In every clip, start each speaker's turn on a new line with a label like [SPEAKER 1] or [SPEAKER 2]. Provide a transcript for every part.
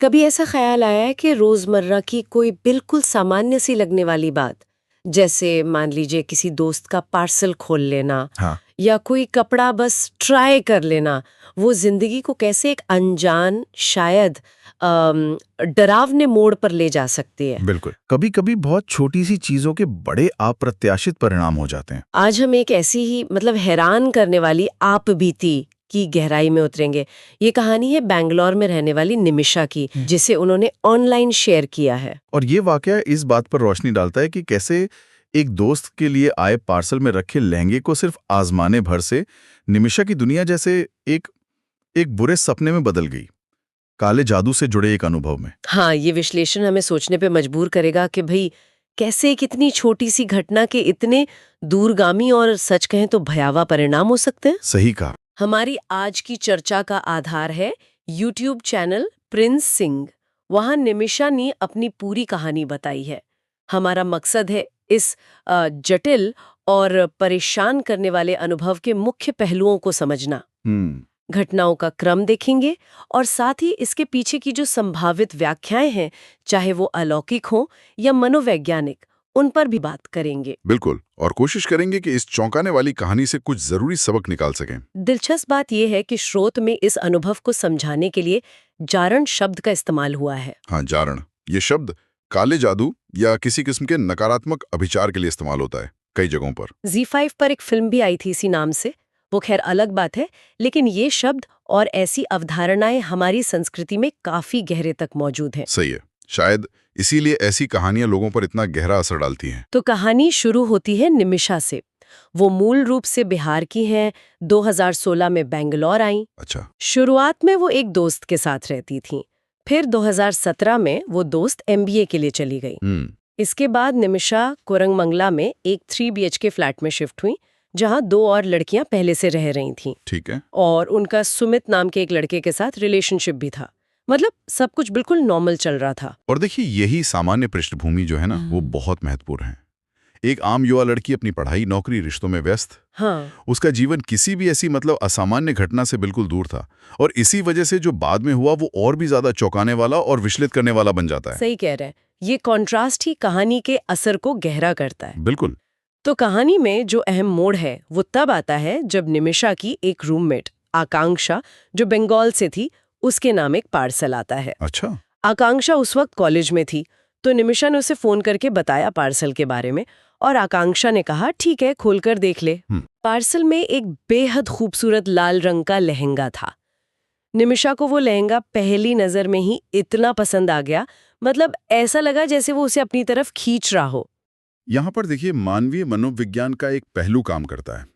[SPEAKER 1] कभी ऐसा ख्याल आया है कि रोजमर्रा की कोई बिल्कुल सामान्य सी लगने वाली बात, जैसे मान लीजिए किसी दोस्त का पार्सल खोल लेना
[SPEAKER 2] हाँ,
[SPEAKER 1] या कोई कपड़ा बस ट्राई कर लेना, वो जिंदगी को कैसे एक अनजान शायद डरावने मोड़ पर ले जा सकती है।
[SPEAKER 2] बिल्कुल। कभी-कभी बहुत छोटी सी चीजों के बड़े अप्रत्याशित परिणाम हो जाते हैं।
[SPEAKER 1] आज हम एक ऐसी ही हैरान करने वाली आप बीती की गहराई में उतरेंगे। ये कहानी है बैंगलोर में रहने वाली निमिषा की, जिसे उन्होंने ऑनलाइन शेयर किया है।
[SPEAKER 2] और ये वाकया इस बात पर रोशनी डालता है कि कैसे एक दोस्त के लिए आए पार्सल में रखे लहंगे को सिर्फ आजमाने भर से निमिषा की दुनिया जैसे एक एक बुरे सपने में बदल गई, काले जादू से जुड़े एक अनुभव में।
[SPEAKER 1] हाँ, ये विश्लेषण हमें सोचने पे मजबूर करेगा कि भई कैसे एक इतनी छोटी सी घटना के इतने दूरगामी और सच कहें तो भयावह परिणाम हो सकते हैं।
[SPEAKER 2] सही कहा।
[SPEAKER 1] हमारी आज की चर्चा का आधार है यूट्यूब चैनल प्रिंस सिंह। वहां निमिषा ने अपनी पूरी कहानी बताई है। हमारा मकसद है इस जटिल और परेशान करने वाले अनुभव के मुख्य पहलुओं को समझना।
[SPEAKER 2] हम्म।
[SPEAKER 1] घटनाओं का क्रम देखेंगे और साथ ही इसके पीछे की जो संभावित व्याख्याएं हैं, चाहे वो अलौकिक हों या मनोवैज्ञानिक, उन पर भी बात करेंगे।
[SPEAKER 3] बिल्कुल, और कोशिश करेंगे कि इस चौंकाने वाली कहानी से कुछ जरूरी सबक निकाल सकें।
[SPEAKER 1] दिलचस्प बात यह है कि स्रोत में इस अनुभव को समझाने के लिए जारण शब्द का इस्तेमाल हुआ है।
[SPEAKER 3] हाँ, जारण। ये शब्द काले जादू या किसी किस्म के नकारात्मक अभिचार के लिए इस्तेमाल होता है कई जगहों पर।
[SPEAKER 1] Z5 पर एक फिल्म भी आई थी इसी नाम से। वो खैर अलग बात है, लेकिन ये शब्द और ऐसी अवधारणाएं हमारी संस्कृति में काफी गहरे तक मौजूद हैं।
[SPEAKER 3] सही है। शायद इसीलिए ऐसी कहानियां लोगों पर इतना गहरा असर डालती हैं।
[SPEAKER 1] तो कहानी शुरू होती है निमिषा से। वो मूल रूप से बिहार की हैं, 2016 में बेंगलोर आईं।
[SPEAKER 3] अच्छा।
[SPEAKER 1] शुरुआत में वो एक दोस्त के साथ रहती थीं। फिर 2017 में वो दोस्त MBA के लिए चली गई। इसके बाद निमिषा कोरंगमंगला में एक 3 BHK फ्लैट में शिफ्ट हुई, जहां 2 और लड़कियां पहले से रह रही थीं।
[SPEAKER 3] ठीक है।
[SPEAKER 1] और उनका सुमित नाम के एक लड़के के साथ रिलेशनशिप भी था। मतलब सब कुछ बिल्कुल नॉर्मल चल रहा था।
[SPEAKER 3] और देखिए, यही सामान्य पृष्ठभूमि जो है ना, वो बहुत महत्वपूर्ण है। एक आम युवा लड़की अपनी पढ़ाई, नौकरी, रिश्तों में व्यस्त।
[SPEAKER 1] हाँ,
[SPEAKER 3] उसका जीवन किसी भी ऐसी असामान्य घटना से बिल्कुल दूर था, और इसी वजह से जो बाद में हुआ वो और भी ज्यादा चौंकाने वाला और विचलित करने वाला बन जाता है।
[SPEAKER 1] सही कह रहे हैं। ये कॉन्ट्रास्ट ही कहानी के असर को गहरा करता है।
[SPEAKER 3] बिल्कुल।
[SPEAKER 1] तो कहानी में जो अहम मोड़ है वो तब आता है जब निमिषा की एक रूममेट आकांक्षा, जो बंगाल से थी, उसके नाम एक पार्सल आता है।
[SPEAKER 3] अच्छा।
[SPEAKER 1] आकांक्षा उस वक्त कॉलेज में थी, तो निमिषा ने उसे फोन करके बताया पार्सल के बारे में, और आकांक्षा ने कहा ठीक है, खोलकर देख ले। पार्सल में एक बेहद खूबसूरत लाल रंग का लहंगा था। निमिषा को वो लहंगा पहली नजर में ही इतना पसंद आ गया, मतलब ऐसा लगा जैसे वो उसे अपनी तरफ खींच रहा हो।
[SPEAKER 3] यहाँ पर देखिए, मानवीय मनोविज्ञान का एक पहलू काम करता है।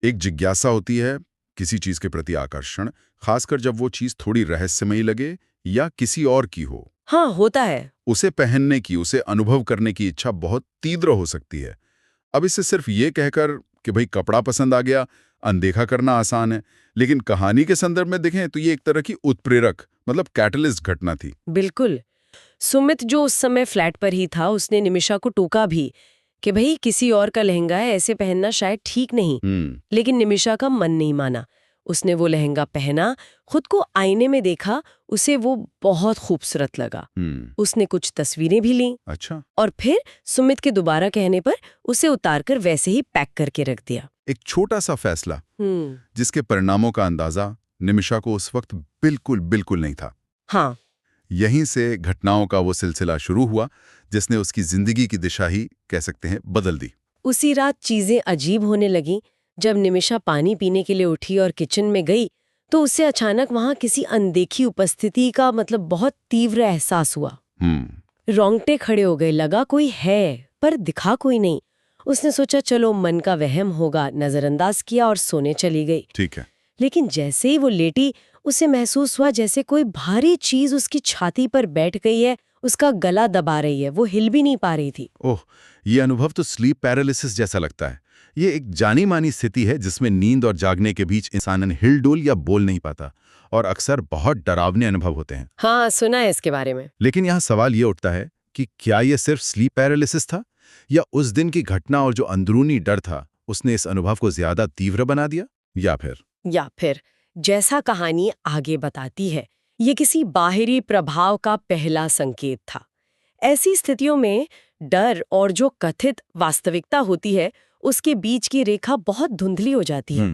[SPEAKER 3] एक जिज्ञासा होती है, किसी चीज के प्रति आकर्षण, खासकर जब वो चीज थोड़ी रहस्यमयी लगे या किसी और की हो।
[SPEAKER 1] हाँ, होता है।
[SPEAKER 3] उसे पहनने की, उसे अनुभव करने की इच्छा बहुत तीव्र हो सकती है। अब इसे सिर्फ ये कहकर कि भाई कपड़ा पसंद आ गया, अनदेखा करना आसान है, लेकिन कहानी के संदर्भ में देखें तो ये एक तरह की उत्प्रेरक, कैटलिस्ट घटना थी।
[SPEAKER 1] बिल्कुल। सुमित, जो उस समय फ्लैट पर ही था, उसने निमिषा को टोका भी कि भाई किसी और का लहंगा है, ऐसे पहनना शायद ठीक नहीं। लेकिन निमिषा का मन नहीं माना। उसने वो लहंगा पहना, खुद को आईने में देखा, उसे वो बहुत खूबसूरत लगा। उसने कुछ तस्वीरें भी लीं।
[SPEAKER 3] अच्छा।
[SPEAKER 1] और फिर सुमित के दोबारा कहने पर उसे उतारकर वैसे ही पैक करके रख दिया।
[SPEAKER 3] एक छोटा सा फैसला, जिसके परिणामों का अंदाजा निमिषा को उस वक्त बिल्कुल बिल्कुल नहीं था।
[SPEAKER 1] हाँ,
[SPEAKER 3] यहीं से घटनाओं का वो सिलसिला शुरू हुआ, जिसने उसकी जिंदगी की दिशा ही कह सकते हैं बदल दी।
[SPEAKER 1] उसी रात चीजें अजीब होने लगीं। जब निमिषा पानी पीने के लिए उठी और किचन में गई, तो उसे अचानक वहां किसी अनदेखी उपस्थिति का बहुत तीव्र एहसास हुआ। रोंगटे खड़े हो गए, लगा कोई है पर दिखा कोई नहीं। उसने सोचा चलो मन का वहम होगा, नजरअंदाज किया और सोने चली गई।
[SPEAKER 3] ठीक है।
[SPEAKER 1] लेकिन जैसे ही वो लेटी, उसे महसूस हुआ जैसे कोई भारी चीज उसकी छाती पर बैठ गई है, उसका गला दबा रही है, वो हिल भी नहीं पा रही थी।
[SPEAKER 3] ओह, ये अनुभव तो स्लीप पैरालिसिस जैसा लगता है। ये एक जानी मानी स्थिति है जिसमें नींद और जागने के बीच इंसान हिलडुल या बोल नहीं पाता, और अक्सर बहुत डरावने अनुभव होते हैं।
[SPEAKER 1] हाँ, सुना है इसके बारे में।
[SPEAKER 3] लेकिन यहाँ सवाल ये उठता है कि क्या ये सिर्फ स्लीप पैरालिसिस था, या उस दिन की घटना और जो अंदरूनी डर था उसने इस अनुभव को ज्यादा तीव्र बना दिया, या फिर
[SPEAKER 1] जैसा कहानी आगे बताती है, ये किसी बाहरी प्रभाव का पहला संकेत था। ऐसी स्थितियों में डर और जो कथित वास्तविकता होती है उसके बीच की रेखा बहुत धुंधली हो जाती है।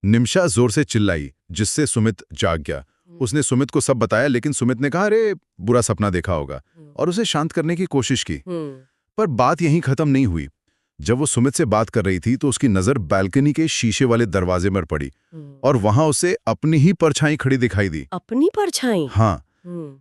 [SPEAKER 3] निमिषा जोर से चिल्लाई, जिससे सुमित जाग गया। उसने सुमित को सब बताया, लेकिन सुमित ने कहा, अरे बुरा सपना देखा होगा, और उसे शांत करने की कोशिश की। पर बात यहीं खत्म नहीं हुई। जब वो सुमित से बात कर रही थी तो उसकी नजर बालकनी के शीशे वाले दरवाजे पर पड़ी, और वहां उसे अपनी ही परछाई खड़ी दिखाई दी।
[SPEAKER 1] अपनी परछाई?
[SPEAKER 3] हाँ,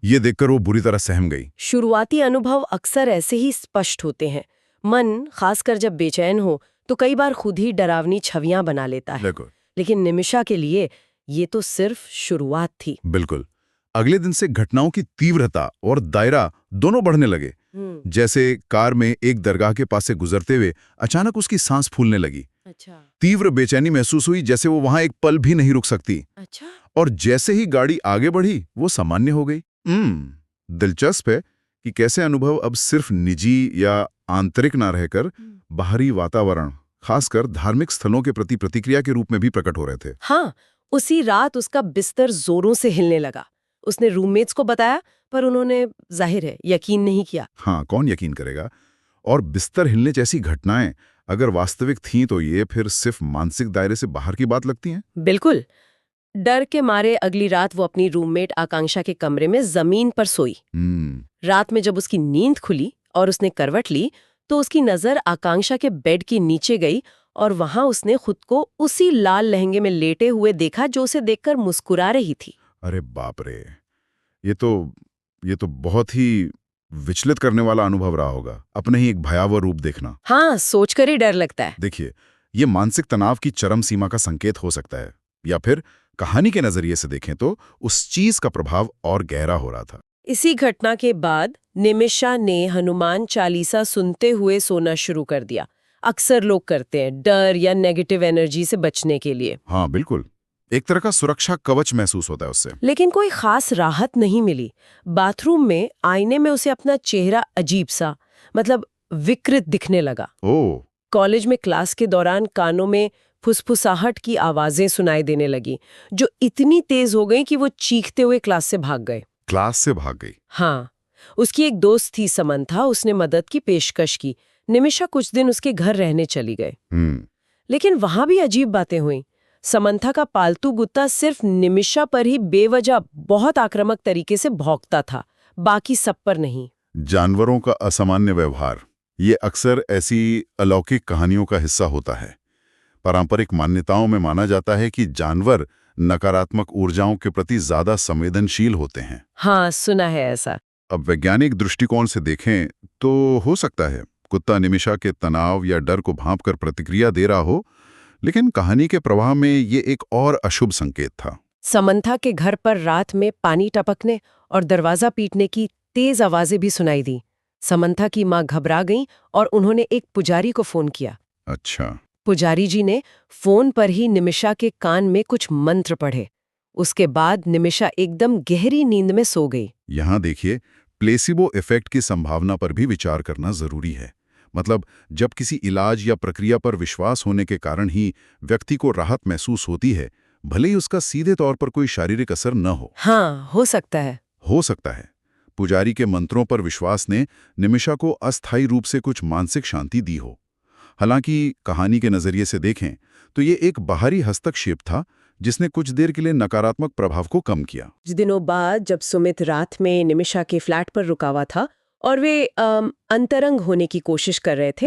[SPEAKER 3] ये देखकर वो बुरी तरह सहम गई।
[SPEAKER 1] शुरुआती अनुभव अक्सर ऐसे ही स्पष्ट होते हैं। मन, खासकर जब बेचैन हो, तो कई बार खुद ही डरावनी छवियां बना लेता है। लेकिन निमिषा के लिए ये तो सिर्फ शुरुआत थी।
[SPEAKER 3] बिल्कुल। अगले दिन से घटनाओं की तीव्रता और दायरा दोनों बढ़ने लगे। जैसे कार में एक दरगाह के पास से गुजरते हुए अचानक उसकी सांस फूलने लगी।
[SPEAKER 1] अच्छा।
[SPEAKER 3] तीव्र बेचैनी महसूस हुई, जैसे वो वहां एक पल भी नहीं रुक सकती।
[SPEAKER 1] अच्छा।
[SPEAKER 3] और जैसे ही गाड़ी आगे बढ़ी वो सामान्य हो गई। दिलचस्प है कि कैसे अनुभव अब सिर्फ निजी या आंतरिक ना रहकर बाहरी वातावरण, खासकर धार्मिक स्थलों के प्रति प्रतिक्रिया के रूप में भी प्रकट हो रहे थे।
[SPEAKER 1] हाँ, उसी रात उसका बिस्तर जोरों से हिलने लगा। उसने रूममेट्स को बताया, पर उन्होंने जाहिर है यकीन नहीं किया।
[SPEAKER 3] हाँ, कौन यकीन करेगा। और बिस्तर हिलने जैसी घटनाएं अगर वास्तविक थीं तो ये फिर सिर्फ मानसिक दायरे से बाहर की बात लगती हैं।
[SPEAKER 1] बिल्कुल। डर के मारे अगली रात वो अपनी रूममेट आकांक्षा के कमरे में जमीन पर सोई। रात में जब उसकी नींद खुली और उसने करवट ली तो उसकी नजर आकांक्षा के बेड के नीचे गई, और वहां उसने खुद को उसी लाल लहंगे में लेटे हुए देखा जो उसे देखकर मुस्कुरा रही थी।
[SPEAKER 3] अरे बाप रे, ये तो बहुत ही विचलित करने वाला अनुभव रहा होगा, अपने ही एक भयावह रूप देखना।
[SPEAKER 1] हाँ, सोचकर ही डर लगता है।
[SPEAKER 3] देखिए, ये मानसिक तनाव की चरम सीमा का संकेत हो सकता है, या फिर कहानी के नजरिए से देखें तो उस चीज का प्रभाव और गहरा हो रहा था।
[SPEAKER 1] इसी घटना के बाद निमिषा ने हनुमान चालीसा सुनते हुए सोना शुरू कर दिया। अक्सर लोग करते हैं, डर या नेगेटिव एनर्जी से बचने के लिए।
[SPEAKER 3] हाँ बिल्कुल, एक तरह का सुरक्षा कवच महसूस होता है उससे।
[SPEAKER 1] लेकिन कोई खास राहत नहीं मिली। बाथरूम में आईने में उसे अपना चेहरा अजीब सा, मतलब विकृत दिखने लगा। कॉलेज में क्लास के दौरान कानों में फुसफुसाहट की आवाजें सुनाई देने लगी, जो इतनी तेज हो गई कि वो चीखते हुए क्लास से भाग गए।
[SPEAKER 3] क्लास से भाग गई?
[SPEAKER 1] हाँ, उसकी एक दोस्त थी समंथा, उसने मदद की पेशकश की। निमिषा कुछ दिन उसके घर रहने चली गए। लेकिन वहां भी अजीब बातें हुई। समंथा का पालतू कुत्ता सिर्फ निमिषा पर ही बेवजह बहुत आक्रामक तरीके से भौंकता था, बाकी सब पर नहीं।
[SPEAKER 3] जानवरों का असामान्य व्यवहार, ये अक्सर ऐसी अलौकिक कहानियों का हिस्सा होता है। पारंपरिक मान्यताओं में माना जाता है कि जानवर नकारात्मक ऊर्जाओं के प्रति ज्यादा संवेदनशील होते हैं।
[SPEAKER 1] हाँ, सुना है ऐसा।
[SPEAKER 3] अब वैज्ञानिक दृष्टिकोण से देखें तो हो सकता है कुत्ता निमिषा के तनाव या डर को भांपकर प्रतिक्रिया दे रहा हो, लेकिन कहानी के प्रवाह में ये एक और अशुभ संकेत था।
[SPEAKER 1] समंथा के घर पर रात में पानी टपकने और दरवाजा पीटने की तेज आवाजें भी सुनाई दी। समंथा की मां घबरा गईं और उन्होंने एक पुजारी को फोन किया।
[SPEAKER 3] अच्छा।
[SPEAKER 1] पुजारी जी ने फोन पर ही निमिषा के कान में कुछ मंत्र पढ़े। उसके बाद निमिषा एकदम गहरी नींद में सो गई।
[SPEAKER 3] यहाँ देखिए, प्लेसिबो इफेक्ट की संभावना पर भी विचार करना जरूरी है। मतलब जब किसी इलाज या प्रक्रिया पर विश्वास होने के कारण ही व्यक्ति को राहत महसूस होती है, भले ही उसका सीधे तौर पर कोई शारीरिक असर न हो।
[SPEAKER 1] हाँ, हो सकता है।
[SPEAKER 3] हो सकता है पुजारी के मंत्रों पर विश्वास ने निमिषा को अस्थायी रूप से कुछ मानसिक शांति दी हो। हालांकि कहानी के नजरिए से देखें तो ये एक बाहरी हस्तक्षेप था जिसने कुछ देर के लिए नकारात्मक प्रभाव को कम किया।
[SPEAKER 1] कुछ दिनों बाद जब सुमित रात में निमिषा के फ्लैट पर रुका हुआ था और वे अंतरंग होने की कोशिश कर रहे थे,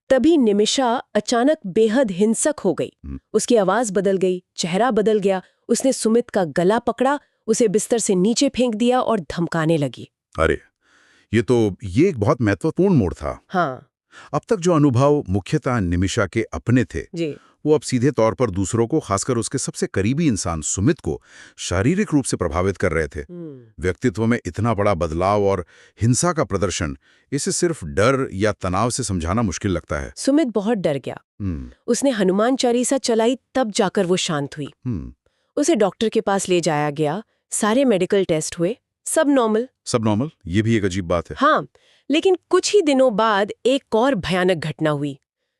[SPEAKER 1] तभी निमिषा अचानक बेहद हिंसक हो गई। उसकी आवाज बदल गई, चेहरा बदल गया। उसने सुमित का गला पकड़ा, उसे बिस्तर से नीचे फेंक दिया और धमकाने लगी।
[SPEAKER 3] अरे, ये एक बहुत महत्वपूर्ण मोड़ था।
[SPEAKER 1] हाँ।
[SPEAKER 3] अब तक जो अनुभव मुख्यतः निमिषा के अपने थे
[SPEAKER 1] जी।
[SPEAKER 3] वो अब सीधे तौर पर दूसरों को, खासकर उसके सबसे करीबी इंसान सुमित को शारीरिक रूप से प्रभावित कर रहे थे। व्यक्तित्व में इतना बड़ा बदलाव और हिंसा का प्रदर्शन, इसे सिर्फ डर या तनाव से समझाना मुश्किल लगता है।
[SPEAKER 1] सुमित बहुत डर गया। उसने हनुमान चालीसा चलाई, तब जाकर वो शांत हुई। उसे डॉक्टर के पास ले जाया गया, सारे मेडिकल टेस्ट हुए, सब नॉर्मल।
[SPEAKER 3] ये भी एक अजीब बात है।
[SPEAKER 1] हाँ, लेकिन कुछ ही दिनों बाद एक और भयानक घटना हुई।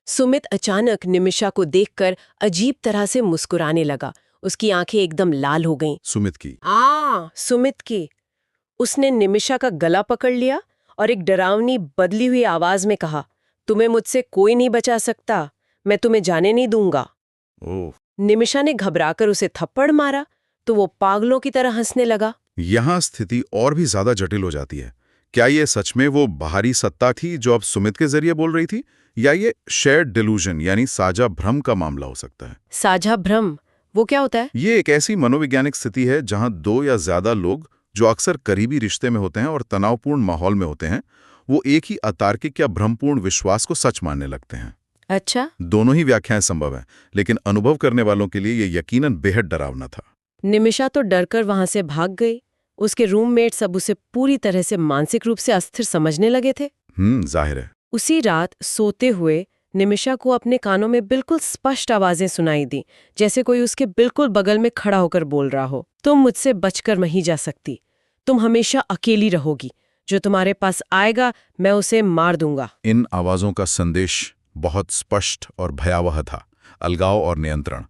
[SPEAKER 1] सुमित अचानक निमिषा को देखकर अजीब तरह से मुस्कुराने लगा। उसकी आंखें एकदम लाल हो गईं।
[SPEAKER 3] सुमित की?
[SPEAKER 1] हाँ, सुमित की। उसने निमिषा का गला पकड़ लिया और एक डरावनी बदली हुई आवाज में कहा, तुम्हें मुझसे कोई नहीं बचा सकता, मैं तुम्हें जाने नहीं दूंगा।
[SPEAKER 2] ओह,
[SPEAKER 1] निमिषा ने घबराकर उसे थप्पड़ मारा तो वो पागलों की तरह हंसने लगा।
[SPEAKER 3] यहाँ स्थिति और भी ज्यादा जटिल हो जाती है। क्या ये सच में वो बाहरी सत्ता थी जो अब सुमित के जरिए बोल रही थी, या ये शेयर्ड डिल्यूजन यानी साझा भ्रम का मामला हो सकता है?
[SPEAKER 1] साझा भ्रम, वो क्या होता है?
[SPEAKER 3] ये एक ऐसी मनोवैज्ञानिक स्थिति है जहां दो या ज्यादा लोग जो अक्सर करीबी रिश्ते में होते हैं और तनावपूर्ण माहौल में होते हैं, वो एक ही अतार्किक या भ्रमपूर्ण विश्वास को सच मानने लगते हैं।
[SPEAKER 1] अच्छा।
[SPEAKER 3] दोनों ही व्याख्याएं संभव हैं, लेकिन अनुभव करने वालों के लिए ये यकीनन बेहद डरावना था।
[SPEAKER 1] निमिषा तो डरकर वहां से भाग गई। उसके रूममेट सब उसे पूरी तरह से मानसिक रूप से अस्थिर समझने लगे थे।
[SPEAKER 3] जाहिर है।
[SPEAKER 1] उसी रात सोते हुए निमिषा को अपने कानों में बिल्कुल स्पष्ट आवाजें सुनाई दी, जैसे कोई उसके बिल्कुल बगल में खड़ा होकर बोल रहा हो, तुम मुझसे बचकर नहीं जा सकती, तुम हमेशा अकेली रहोगी, जो तुम्हारे पास आएगा मैं उसे मार दूंगा।
[SPEAKER 3] इन आवाजों का संदेश बहुत स्पष्ट और भयावह था, अलगाव और नियंत्रण।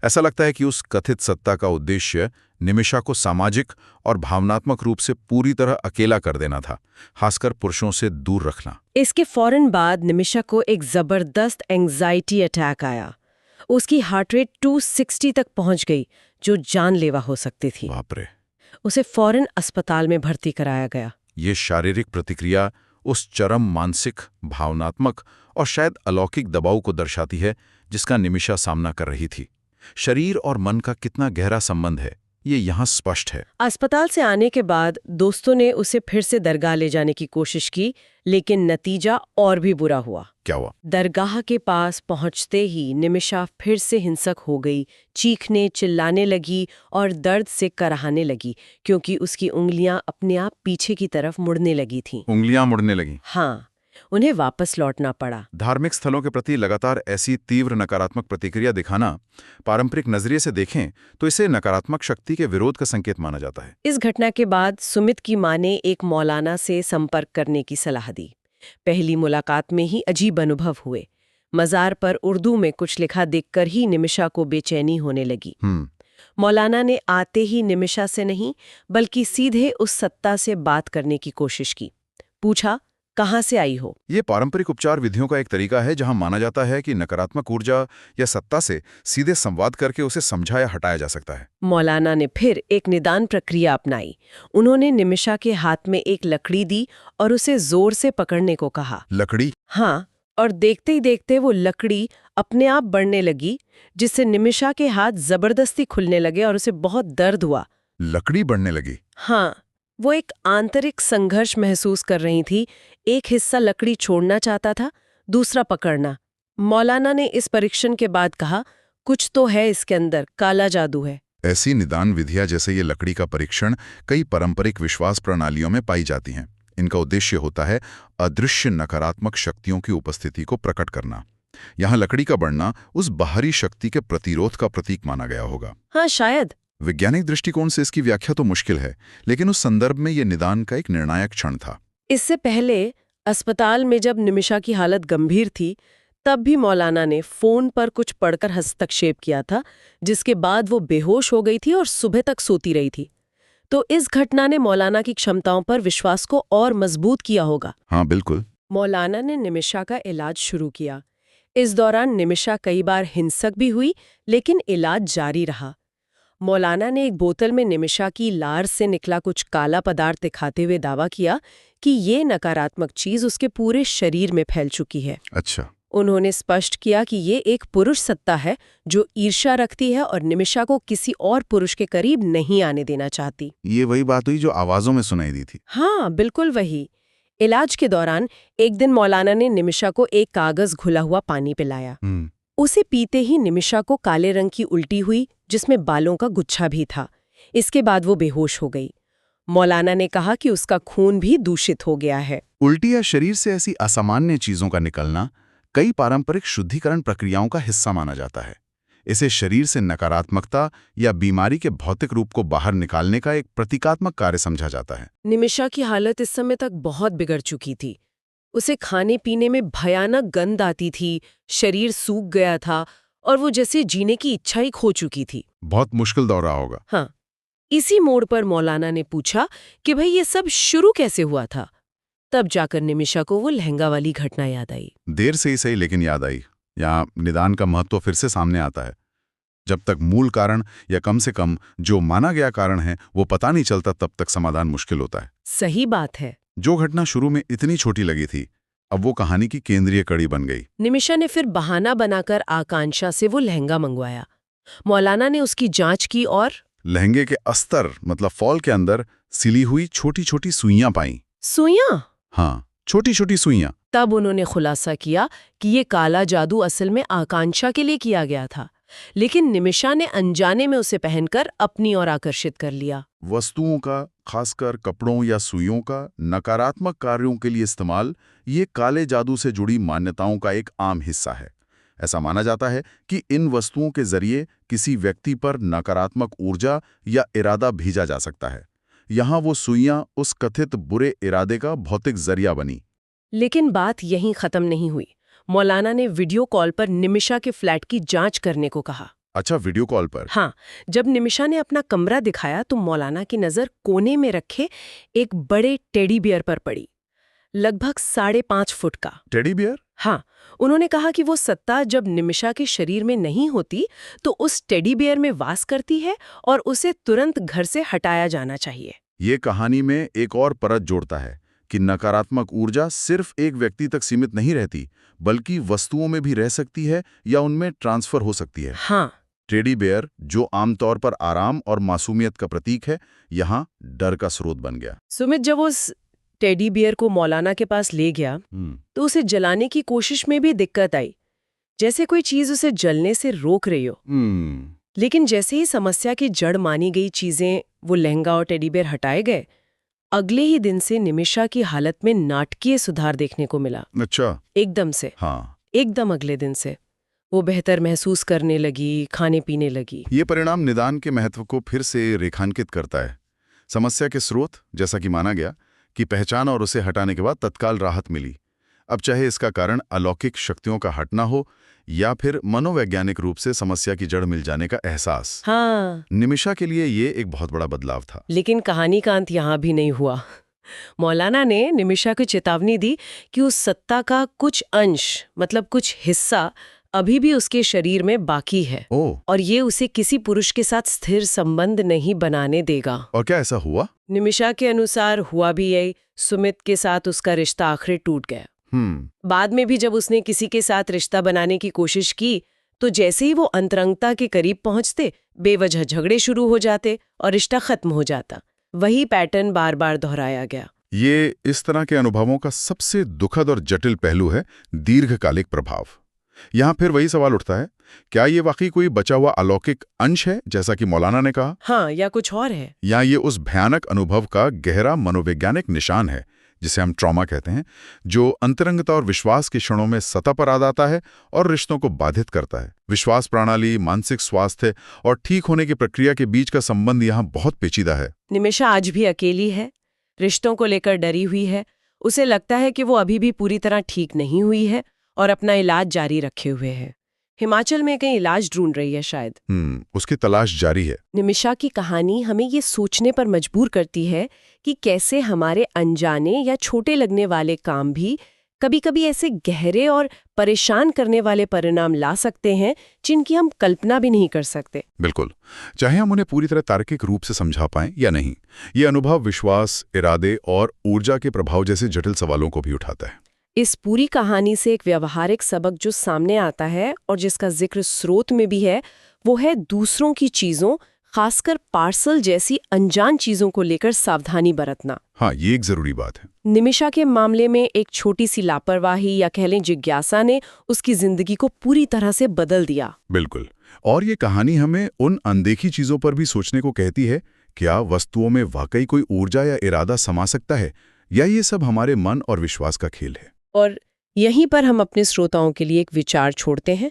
[SPEAKER 3] ऐसा लगता है कि उस कथित सत्ता का उद्देश्य निमिषा को सामाजिक और भावनात्मक रूप से पूरी तरह अकेला कर देना था, खासकर पुरुषों से दूर रखना।
[SPEAKER 1] इसके फौरन बाद निमिषा को एक जबरदस्त एंजाइटी अटैक आया। उसकी हार्ट रेट 260 तक पहुंच गई, जो जानलेवा हो सकती थी।
[SPEAKER 3] बाप रे।
[SPEAKER 1] उसे फौरन अस्पताल में भर्ती कराया गया।
[SPEAKER 3] ये शारीरिक प्रतिक्रिया उस चरम मानसिक, भावनात्मक और शायद अलौकिक दबाव को दर्शाती है जिसका निमिषा सामना कर रही थी। शरीर और मन का कितना गहरा संबंध है, ये यहाँ स्पष्ट है।
[SPEAKER 1] अस्पताल से आने के बाद दोस्तों ने उसे फिर से दरगाह ले जाने की कोशिश की, लेकिन नतीजा और भी बुरा हुआ।
[SPEAKER 3] क्या हुआ?
[SPEAKER 1] दरगाह के पास पहुंचते ही निमिषा फिर से हिंसक हो गई, चीखने चिल्लाने लगी और दर्द से कराहने लगी, क्योंकि उसकी उंगलियां अपने आप पीछे की तरफ मुड़ने लगी थीं।
[SPEAKER 3] उंगलियां मुड़ने लगी।
[SPEAKER 1] हाँ, उन्हें वापस लौटना पड़ा।
[SPEAKER 3] धार्मिक स्थलों के प्रति लगातार ऐसी तीव्र नकारात्मक प्रतिक्रिया दिखाना, पारंपरिक नजरिए से देखें तो इसे नकारात्मक शक्ति के विरोध का संकेत माना जाता है।
[SPEAKER 1] इस घटना के बाद सुमित की मां ने एक मौलाना से संपर्क करने की सलाह दी। पहली मुलाकात में ही अजीब अनुभव हुए। मजार पर उर्दू में कुछ लिखा देखकर ही निमिषा को बेचैनी होने लगी। मौलाना ने आते ही निमिषा से नहीं, बल्कि सीधे उस सत्ता से बात करने की कोशिश की। पूछा, कहाँ से आई हो?
[SPEAKER 3] ये पारंपरिक उपचार विधियों का एक तरीका है जहां माना जाता है कि नकारात्मक ऊर्जा या सत्ता से सीधे संवाद करके उसे समझा या हटाया जा सकता है।
[SPEAKER 1] मौलाना ने फिर एक निदान प्रक्रिया अपनाई। उन्होंने निमिषा के हाथ में एक लकड़ी दी और उसे जोर से पकड़ने को कहा।
[SPEAKER 3] लकड़ी?
[SPEAKER 1] हाँ, और देखते ही देखते वो लकड़ी अपने आप बढ़ने लगी, जिससे निमिषा के हाथ जबरदस्ती खुलने लगे और उसे बहुत दर्द हुआ।
[SPEAKER 3] लकड़ी बढ़ने लगी?
[SPEAKER 1] हाँ, वो एक आंतरिक संघर्ष महसूस कर रही थी। एक हिस्सा लकड़ी छोड़ना चाहता था, दूसरा पकड़ना। मौलाना ने इस परीक्षण के बाद कहा, कुछ तो है इसके अंदर, काला जादू है।
[SPEAKER 3] ऐसी निदान विधियां जैसे ये लकड़ी का परीक्षण कई पारंपरिक विश्वास प्रणालियों में पाई जाती हैं। इनका उद्देश्य होता है अदृश्य नकारात्मक शक्तियों की उपस्थिति को प्रकट करना। यहाँ लकड़ी का बढ़ना उस बाहरी शक्ति के प्रतिरोध का प्रतीक माना गया होगा।
[SPEAKER 1] हाँ, शायद।
[SPEAKER 3] वैज्ञानिक दृष्टिकोण से इसकी व्याख्या तो मुश्किल है, लेकिन उस संदर्भ में यह निदान का एक निर्णायक क्षण था।
[SPEAKER 1] इससे पहले अस्पताल में जब निमिषा की हालत गंभीर थी, तब भी मौलाना ने फोन पर कुछ पढ़कर हस्तक्षेप किया था, जिसके बाद वो बेहोश हो गई थी और सुबह तक सोती रही थी। तो इस घटना ने मौलाना की क्षमताओं पर विश्वास को और मजबूत किया होगा।
[SPEAKER 3] हाँ, बिल्कुल।
[SPEAKER 1] मौलाना ने निमिषा का इलाज शुरू किया। इस दौरान निमिषा कई बार हिंसक भी हुई, लेकिन इलाज जारी रहा। मौलाना ने एक बोतल में निमिषा की लार से निकला कुछ काला पदार्थ दिखाते हुए दावा किया कि ये नकारात्मक चीज उसके पूरे शरीर में फैल चुकी है।
[SPEAKER 3] अच्छा।
[SPEAKER 1] उन्होंने स्पष्ट किया कि ये एक पुरुष सत्ता है जो ईर्ष्या रखती है और निमिषा को किसी और पुरुष के करीब नहीं आने देना चाहती।
[SPEAKER 3] ये वही बात हुई जो आवाजों में सुनाई दी थी।
[SPEAKER 1] हाँ, बिल्कुल वही। इलाज के दौरान एक दिन मौलाना ने निमिषा को एक कागज घुला हुआ पानी पिलाया। उसे पीते ही निमिषा को काले रंग की उल्टी हुई, जिसमें बालों का गुच्छा भी था। इसके बाद वो बेहोश हो गई। मौलाना ने कहा कि उसका खून भी दूषित हो गया है।
[SPEAKER 3] उल्टी या शरीर से ऐसी असामान्य चीजों का निकलना कई पारंपरिक शुद्धिकरण प्रक्रियाओं का हिस्सा माना जाता है। इसे शरीर से नकारात्मकता या बीमारी के भौतिक रूप को बाहर निकालने का एक प्रतीकात्मक कार्य समझा जाता है।
[SPEAKER 1] निमिषा की हालत इस समय तक बहुत बिगड़ चुकी थी। उसे खाने पीने में भयानक गंध आती थी, शरीर सूख गया था और वो जैसे जीने की इच्छा ही खो चुकी थी।
[SPEAKER 3] बहुत मुश्किल दौर रहा होगा।
[SPEAKER 1] हाँ, इसी मोड़ पर मौलाना ने पूछा कि भाई ये सब शुरू कैसे हुआ था। तब जाकर निमिषा को वो लहंगा वाली घटना याद आई।
[SPEAKER 3] देर से ही सही, लेकिन याद आई। यहाँ निदान का महत्व फिर से सामने आता है। जब तक मूल कारण या कम से कम जो माना गया कारण है वो पता नहीं चलता, तब तक समाधान मुश्किल होता है।
[SPEAKER 1] सही बात है।
[SPEAKER 3] जो घटना शुरू में इतनी छोटी लगी थी, अब वो कहानी की केंद्रीय कड़ी बन गई।
[SPEAKER 1] निमिषा ने फिर बहाना बनाकर आकांक्षा से वो लहंगा मंगवाया। मौलाना ने उसकी जांच की और
[SPEAKER 3] लहंगे के अस्तर मतलब फॉल के अंदर सिली हुई छोटी छोटी सुइयां पाई।
[SPEAKER 1] सुइयां?
[SPEAKER 3] हाँ, छोटी छोटी सुइयां।
[SPEAKER 1] तब उन्होंने खुलासा किया कि ये काला जादू असल में आकांक्षा के लिए किया गया था, लेकिन निमिषा ने अनजाने में उसे पहनकर अपनी ओर आकर्षित कर लिया।
[SPEAKER 3] वस्तुओं का, खासकर कपड़ों या सुइयों का नकारात्मक कार्यों के लिए इस्तेमाल ये काले जादू से जुड़ी मान्यताओं का एक आम हिस्सा है। ऐसा माना जाता है कि इन वस्तुओं के जरिए किसी व्यक्ति पर नकारात्मक ऊर्जा या इरादा भेजा जा सकता है। यहाँ वो सुइयां उस कथित बुरे इरादे का भौतिक जरिया बनी।
[SPEAKER 1] लेकिन बात यहीं खत्म नहीं हुई। मौलाना ने वीडियो कॉल पर निमिषा के फ्लैट की जांच करने को कहा।
[SPEAKER 3] अच्छा, वीडियो कॉल पर?
[SPEAKER 1] हाँ, जब निमिषा ने अपना कमरा दिखाया तो मौलाना की नजर कोने में रखे एक बड़े टेडी बियर पर पड़ी, लगभग 5.5 फुट का।
[SPEAKER 3] Teddy bear?
[SPEAKER 1] हाँ, उन्होंने कहा कि वो सत्ता जब निमिषा के शरीर में नहीं होती तो उस टेडी बियर में वास करती है और उसे तुरंत घर से हटाया जाना चाहिए।
[SPEAKER 3] ये कहानी में एक और परत जोड़ता है कि नकारात्मक ऊर्जा सिर्फ एक व्यक्ति तक सीमित नहीं रहती, बल्कि वस्तुओं में भी रह सकती है या उनमें ट्रांसफर हो सकती है।
[SPEAKER 1] हाँ,
[SPEAKER 3] टेडी बेयर, जो आमतौर पर आराम और मासूमियत का प्रतीक है, यहाँ डर का स्रोत बन गया।
[SPEAKER 1] सुमित जब उस टेडी बियर को मौलाना के पास ले गया तो उसे जलाने की कोशिश में भी दिक्कत आई, जैसे कोई चीज उसे जलने से रोक रही हो। लेकिन जैसे ही समस्या की जड़ मानी गई चीजें, वो लहंगा और टेडी बियर हटाए गए, अगले ही दिन से निमिषा की हालत में नाटकीय सुधार देखने को मिला।
[SPEAKER 3] अच्छा।
[SPEAKER 1] एकदम से।
[SPEAKER 3] हाँ,
[SPEAKER 1] एकदम अगले दिन से वो बेहतर महसूस करने लगी, खाने पीने लगी।
[SPEAKER 3] ये परिणाम निदान के महत्व को फिर से रेखांकित करता है। समस्या के स्रोत, जैसा कि माना गया, की पहचान और उसे हटाने के बाद तत्काल राहत मिली। अब चाहे इसका कारण अलौकिक शक्तियों का हटना हो या फिर मनोवैज्ञानिक रूप से समस्या की जड़ मिल जाने का एहसास।
[SPEAKER 1] हाँ,
[SPEAKER 3] निमिषा के लिए ये एक बहुत बड़ा बदलाव था।
[SPEAKER 1] लेकिन कहानी का अंत यहाँ भी नहीं हुआ। मौलाना ने निमिषा को चेतावनी दी कि उस सत्ता का कुछ अंश, मतलब कुछ हिस्सा, अभी भी उसके शरीर में बाकी है। और ये उसे किसी पुरुष के साथ स्थिर संबंध नहीं बनाने देगा।
[SPEAKER 3] और क्या ऐसा हुआ?
[SPEAKER 1] निमिषा के अनुसार हुआ भी यही। सुमित के साथ उसका रिश्ता आखिर टूट गया। बाद में भी जब उसने किसी के साथ रिश्ता बनाने की कोशिश की तो जैसे ही वो अंतरंगता के करीब पहुंचते, बेवजह झगड़े शुरू हो जाते और रिश्ता खत्म हो जाता। वही पैटर्न बार बार दोहराया गया।
[SPEAKER 3] ये इस तरह के अनुभवों का सबसे दुखद और जटिल पहलू है, दीर्घकालिक प्रभाव। यहाँ फिर वही सवाल उठता है, क्या ये वाकई कोई बचा हुआ अलौकिक अंश है, जैसा कि मौलाना ने कहा?
[SPEAKER 1] हाँ, या कुछ और है?
[SPEAKER 3] या ये उस भयानक अनुभव का गहरा मनोवैज्ञानिक निशान है, जिसे हम ट्रॉमा कहते हैं, जो अंतरंगता और विश्वास की क्षणों में सतह पर आ जाता है और रिश्तों को बाधित करता है। विश्वास प्रणाली, मानसिक स्वास्थ्य और ठीक होने की प्रक्रिया के बीच का संबंध यहाँ बहुत पेचीदा है।
[SPEAKER 1] निमिषा आज भी अकेली है, रिश्तों को लेकर डरी हुई है। उसे लगता है कि वो अभी भी पूरी तरह ठीक नहीं हुई है और अपना इलाज जारी रखे हुए है। हिमाचल में कहीं इलाज ढूंढ रही है शायद।
[SPEAKER 3] उसकी तलाश जारी है।
[SPEAKER 1] निमिषा की कहानी हमें ये सोचने पर मजबूर करती है कि कैसे हमारे अनजाने या छोटे लगने वाले काम भी कभी-कभी ऐसे गहरे और परेशान करने वाले परिणाम ला सकते हैं जिनकी हम कल्पना भी नहीं कर सकते।
[SPEAKER 3] बिल्कुल, चाहे हम उन्हें पूरी तरह तार्किक रूप से समझा पाएं या नहीं। ये अनुभव विश्वास, इरादे और ऊर्जा के प्रभाव जैसे जटिल सवालों को भी उठाता है।
[SPEAKER 1] इस पूरी कहानी से एक व्यावहारिक सबक जो सामने आता है और जिसका जिक्र स्रोत में भी है, वो है दूसरों की चीजों, खासकर पार्सल जैसी अनजान चीजों को लेकर सावधानी बरतना।
[SPEAKER 3] हाँ, ये एक जरूरी बात है।
[SPEAKER 1] निमिषा के मामले में एक छोटी सी लापरवाही या कह लें जिज्ञासा ने उसकी जिंदगी को पूरी तरह से बदल दिया।
[SPEAKER 3] बिल्कुल, और ये कहानी हमें उन अनदेखी चीजों पर भी सोचने को कहती है। क्या वस्तुओं में वाकई कोई ऊर्जा या इरादा समा सकता है, या ये सब हमारे मन और विश्वास का खेल है?
[SPEAKER 1] और यहीं पर हम अपने श्रोताओं के लिए एक विचार छोड़ते हैं।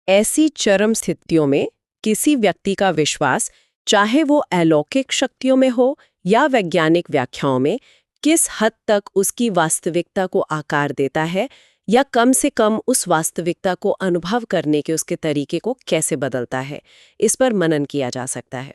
[SPEAKER 1] ऐसी चरम स्थितियों में किसी व्यक्ति का विश्वास, चाहे वो अलौकिक शक्तियों में हो या वैज्ञानिक व्याख्याओं में, किस हद तक उसकी वास्तविकता को आकार देता है या कम से कम उस वास्तविकता को अनुभव करने के उसके तरीके को कैसे बदलता है, इस पर मनन किया जा सकता है।